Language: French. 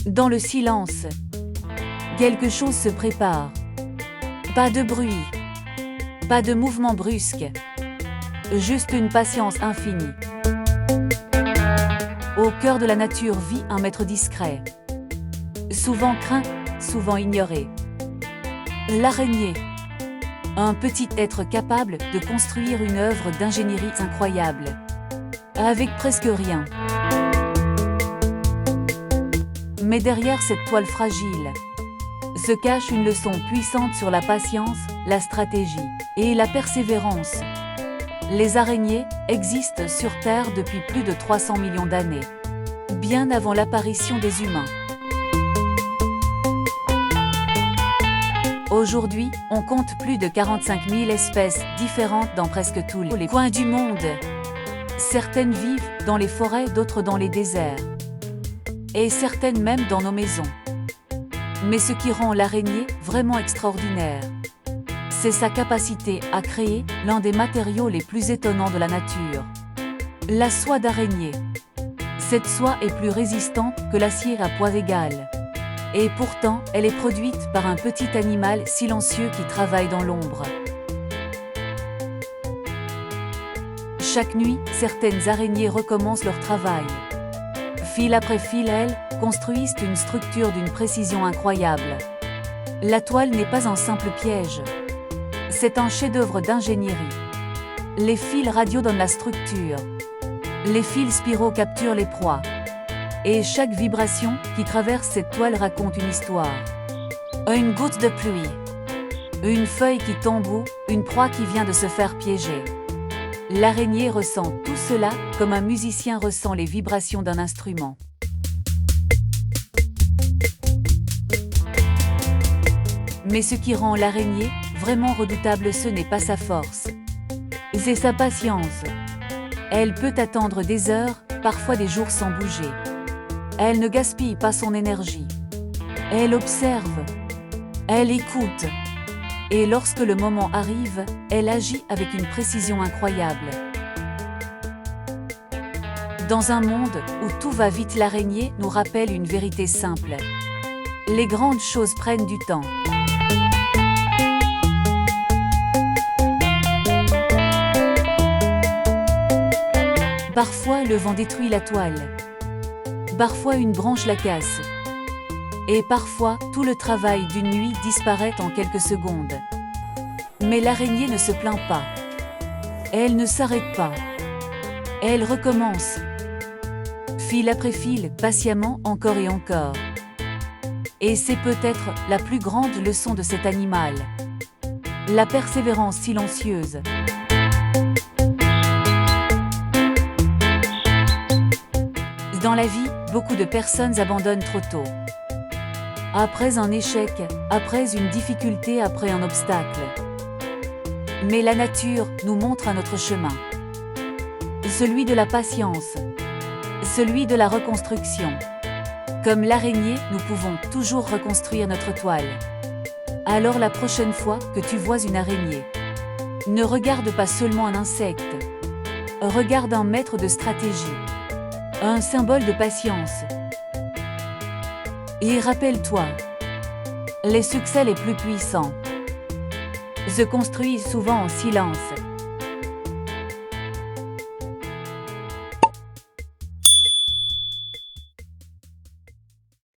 Dans le silence, quelque chose se prépare. Pas de bruit, pas de mouvement brusque, juste une patience infinie. Au cœur de la nature vit un maître discret, souvent craint, souvent ignoré. L'araignée, un petit être capable de construire une œuvre d'ingénierie incroyable, avec presque rien. Mais derrière cette toile fragile, se cache une leçon puissante sur la patience, la stratégie et la persévérance. Les araignées existent sur Terre depuis plus de 300 millions d'années, bien avant l'apparition des humains. Aujourd'hui, on compte plus de 45 000 espèces différentes dans presque tous les coins du monde. Certaines vivent dans les forêts, d'autres dans les déserts. Et certaines même dans nos maisons. Mais ce qui rend l'araignée vraiment extraordinaire, c'est sa capacité à créer l'un des matériaux les plus étonnants de la nature. La soie d'araignée. Cette soie est plus résistante que l'acier à poids égal. Et pourtant, elle est produite par un petit animal silencieux qui travaille dans l'ombre. Chaque nuit, certaines araignées recommencent leur travail. Fil après fil, elles construisent une structure d'une précision incroyable. La toile n'est pas un simple piège. C'est un chef-d'œuvre d'ingénierie. Les fils radiaux donnent la structure. Les fils spiraux capturent les proies. Et chaque vibration qui traverse cette toile raconte une histoire. Une goutte de pluie. Une feuille qui tombe ou une proie qui vient de se faire piéger. L'araignée ressent tout cela comme un musicien ressent les vibrations d'un instrument. Mais ce qui rend l'araignée vraiment redoutable, ce n'est pas sa force, c'est sa patience. Elle peut attendre des heures, parfois des jours sans bouger. Elle ne gaspille pas son énergie. Elle observe. Elle écoute. Et lorsque le moment arrive, elle agit avec une précision incroyable. Dans un monde où tout va vite, l'araignée nous rappelle une vérité simple. Les grandes choses prennent du temps. Parfois, le vent détruit la toile. Parfois, une branche la casse. Et parfois, tout le travail d'une nuit disparaît en quelques secondes. Mais l'araignée ne se plaint pas. Elle ne s'arrête pas. Elle recommence. Fil après fil, patiemment, encore et encore. Et c'est peut-être la plus grande leçon de cet animal. La persévérance silencieuse. Dans la vie, beaucoup de personnes abandonnent trop tôt. Après un échec, après une difficulté, après un obstacle. Mais la nature nous montre un autre chemin. Celui de la patience. Celui de la reconstruction. Comme l'araignée, nous pouvons toujours reconstruire notre toile. Alors la prochaine fois que tu vois une araignée, ne regarde pas seulement un insecte. Regarde un maître de stratégie. Un symbole de patience. Et rappelle-toi, les succès les plus puissants se construisent souvent en silence.